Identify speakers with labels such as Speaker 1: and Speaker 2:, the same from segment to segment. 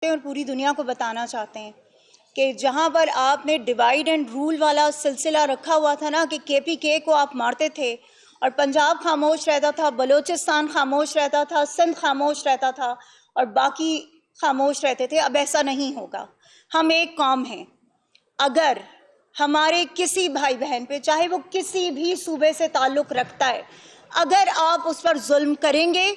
Speaker 1: اور پوری دنیا کو بتانا چاہتے ہیں کہ جہاں پر آپ نے ڈیوائیڈ اینڈ رول والا سلسلہ رکھا ہوا تھا نا، کہ کے پی کے کو آپ مارتے تھے اور پنجاب خاموش رہتا تھا، بلوچستان خاموش رہتا تھا، سندھ خاموش رہتا تھا اور باقی خاموش رہتے تھے، اب ایسا نہیں ہوگا۔ ہم ایک قوم ہیں۔ اگر ہمارے کسی بھائی بہن پہ، چاہے وہ کسی بھی صوبے سے تعلق رکھتا ہے، اگر آپ اس پر ظلم کریں گے،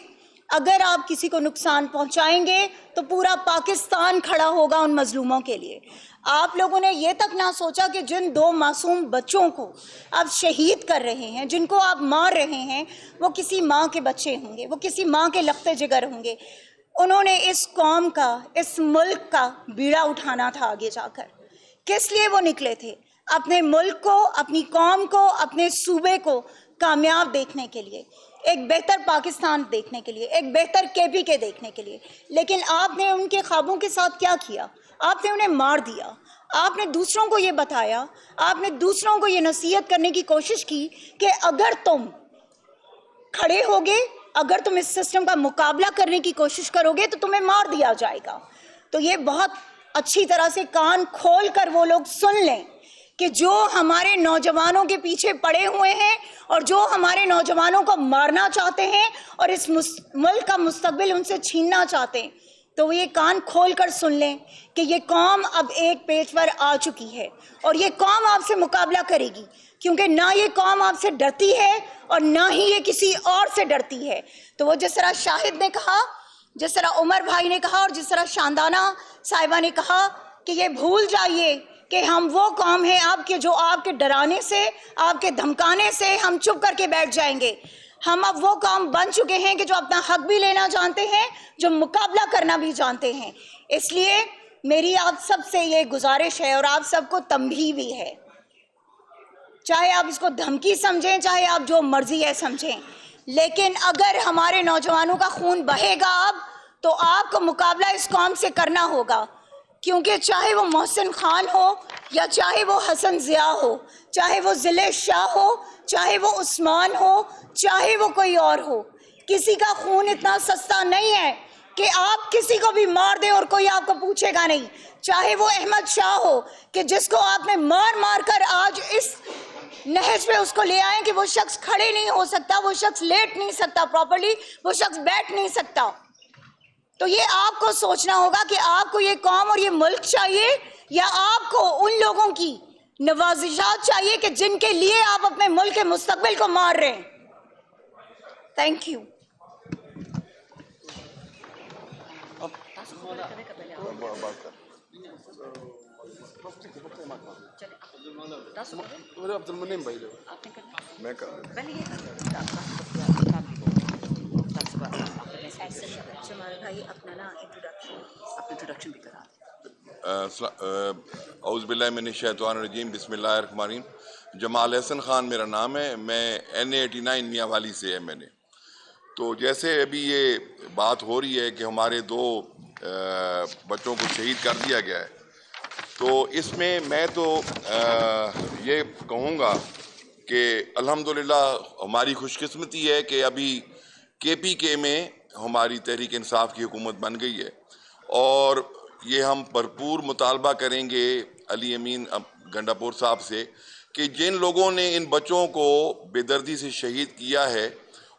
Speaker 1: اگر آپ کسی کو نقصان پہنچائیں گے، تو پورا پاکستان کھڑا ہوگا ان مظلوموں کے لیے۔ آپ لوگوں نے یہ تک نہ سوچا کہ جن 2 معصوم بچوں کو آپ شہید کر رہے ہیں، جن کو آپ مار رہے ہیں، وہ کسی ماں کے بچے ہوں گے، وہ کسی ماں کے لختے جگر ہوں گے۔ انہوں نے اس قوم کا، اس ملک کا بیڑا اٹھانا تھا آگے جا کر۔ کس لیے وہ نکلے تھے؟ اپنے ملک کو، اپنی قوم کو، اپنے صوبے کو کامیاب دیکھنے کے لیے، ایک بہتر پاکستان دیکھنے کے لیے، ایک بہتر کے پی کے دیکھنے کے لیے۔ لیکن آپ نے ان کے خوابوں کے ساتھ کیا کیا؟ آپ نے انہیں مار دیا۔ آپ نے دوسروں کو یہ بتایا، آپ نے دوسروں کو یہ نصیحت کرنے کی کوشش کی کہ اگر تم کھڑے ہوگے، اگر تم اس سسٹم کا مقابلہ کرنے کی کوشش کرو گے تو تمہیں مار دیا جائے گا۔ تو یہ بہت اچھی طرح سے کان کھول کر وہ لوگ سن لیں کہ جو ہمارے نوجوانوں کے پیچھے پڑے ہوئے ہیں اور جو ہمارے نوجوانوں کو مارنا چاہتے ہیں اور اس ملک کا مستقبل ان سے چھیننا چاہتے ہیں، تو وہ یہ کان کھول کر سن لیں کہ یہ قوم اب ایک پیج پر آ چکی ہے اور یہ قوم آپ سے مقابلہ کرے گی، کیونکہ نہ یہ قوم آپ سے ڈرتی ہے اور نہ ہی یہ کسی اور سے ڈرتی ہے۔ تو وہ جس طرح شاہد نے کہا، جس طرح عمر بھائی نے کہا اور جس طرح شاندانہ صاحبہ نے کہا کہ یہ بھول جائیے کہ ہم وہ قوم ہیں آپ کے، جو آپ کے ڈرانے سے، آپ کے دھمکانے سے ہم چپ کر کے بیٹھ جائیں گے۔ ہم اب وہ قوم بن چکے ہیں کہ جو اپنا حق بھی لینا جانتے ہیں، جو مقابلہ کرنا بھی جانتے ہیں۔ اس لیے میری آپ سب سے یہ گزارش ہے اور آپ سب کو تنبیہ بھی ہے، چاہے آپ اس کو دھمکی سمجھیں، چاہے آپ جو مرضی ہے سمجھیں، لیکن اگر ہمارے نوجوانوں کا خون بہے گا اب، تو آپ کو مقابلہ اس قوم سے کرنا ہوگا، کیونکہ چاہے وہ محسن خان ہو یا چاہے وہ حسن ضیاء ہو، چاہے وہ ذلِ شاہ ہو، چاہے وہ عثمان ہو، چاہے وہ کوئی اور ہو، کسی کا خون اتنا سستا نہیں ہے کہ آپ کسی کو بھی مار دیں اور کوئی آپ کو پوچھے گا نہیں۔ چاہے وہ احمد شاہ ہو کہ جس کو آپ نے مار مار کر آج اس نہج پہ اس کو لے آئیں کہ وہ شخص کھڑے نہیں ہو سکتا، وہ شخص لیٹ نہیں سکتا پراپرلی، وہ شخص بیٹھ نہیں سکتا۔ تو یہ آپ کو سوچنا ہوگا کہ آپ کو یہ قوم اور یہ ملک چاہیے یا آپ کو ان لوگوں کی نوازشات چاہیے کہ جن کے لیے آپ اپنے ملک کے مستقبل کو مار رہے ہیں۔ Thank you.
Speaker 2: اعوذ باللہ من الشیطان الرجیم، بسم اللہ الرحمن الرحیم۔ جمال احسن خان میرا نام ہے، میں N89 میاں والی سے ہے۔ میں نے تو جیسے ابھی یہ بات ہو رہی ہے کہ ہمارے 2 بچوں کو شہید کر دیا گیا ہے، تو اس میں تو یہ کہوں گا کہ الحمدللہ ہماری خوش قسمتی ہے کہ ابھی کے پی کے میں ہماری تحریک انصاف کی حکومت بن گئی ہے، اور یہ ہم بھرپور مطالبہ کریں گے علی امین گنڈا پور صاحب سے کہ جن لوگوں نے ان بچوں کو بے دردی سے شہید کیا ہے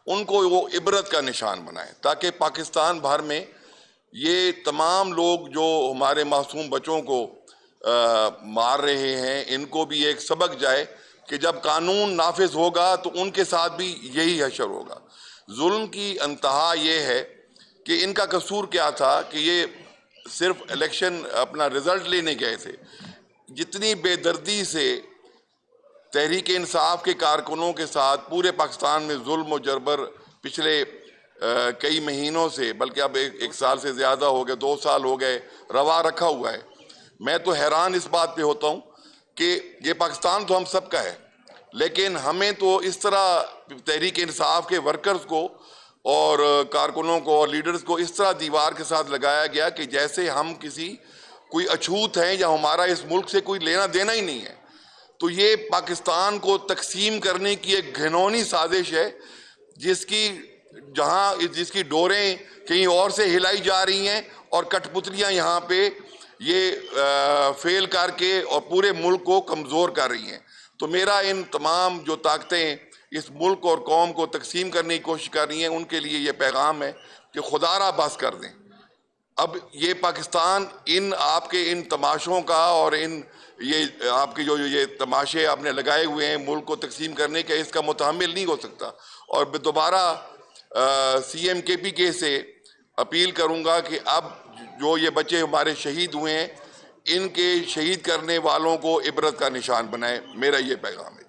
Speaker 2: ان کو وہ عبرت کا نشان بنائیں، تاکہ پاکستان بھر میں یہ تمام لوگ جو ہمارے معصوم بچوں کو مار رہے ہیں، ان کو بھی ایک سبق جائے کہ جب قانون نافذ ہوگا تو ان کے ساتھ بھی یہی حشر ہوگا۔ ظلم کی انتہا یہ ہے کہ ان کا قصور کیا تھا کہ یہ صرف الیکشن اپنا رزلٹ لینے گئے تھے۔ جتنی بے دردی سے تحریک انصاف کے کارکنوں کے ساتھ پورے پاکستان میں ظلم و جبر پچھلے کئی مہینوں سے، بلکہ اب 1 سال سے زیادہ ہو گئے، 2 سال ہو گئے، روا رکھا ہوا ہے، میں تو حیران اس بات پہ ہوتا ہوں کہ یہ پاکستان تو ہم سب کا ہے، لیکن ہمیں تو اس طرح تحریک انصاف کے ورکرز کو اور کارکنوں کو اور لیڈرز کو اس طرح دیوار کے ساتھ لگایا گیا کہ جیسے ہم کوئی اچھوت ہیں یا ہمارا اس ملک سے کوئی لینا دینا ہی نہیں ہے۔ تو یہ پاکستان کو تقسیم کرنے کی ایک گھنونی سازش ہے، جس کی جہاں جس کی ڈوریں کہیں اور سے ہلائی جا رہی ہیں اور کٹ پتلیاں یہاں پہ یہ فیل کر کے اور پورے ملک کو کمزور کر رہی ہیں. تو میرا ان تمام جو طاقتیں اس ملک اور قوم کو تقسیم کرنے کی کوشش کر رہی ہیں ان کے لیے یہ پیغام ہے کہ خدا را بس کر دیں. اب یہ پاکستان آپ کے ان تماشوں کا اور یہ آپ کے جو یہ تماشے آپ نے لگائے ہوئے ہیں ملک کو تقسیم کرنے کے، اس کا متحمل نہیں ہو سکتا. اور میں دوبارہ سی ایم کے پی کے سے اپیل کروں گا کہ اب جو یہ بچے ہمارے شہید ہوئے ہیں ان کے شہید کرنے والوں کو عبرت کا نشان بنائے. میرا یہ پیغام ہے.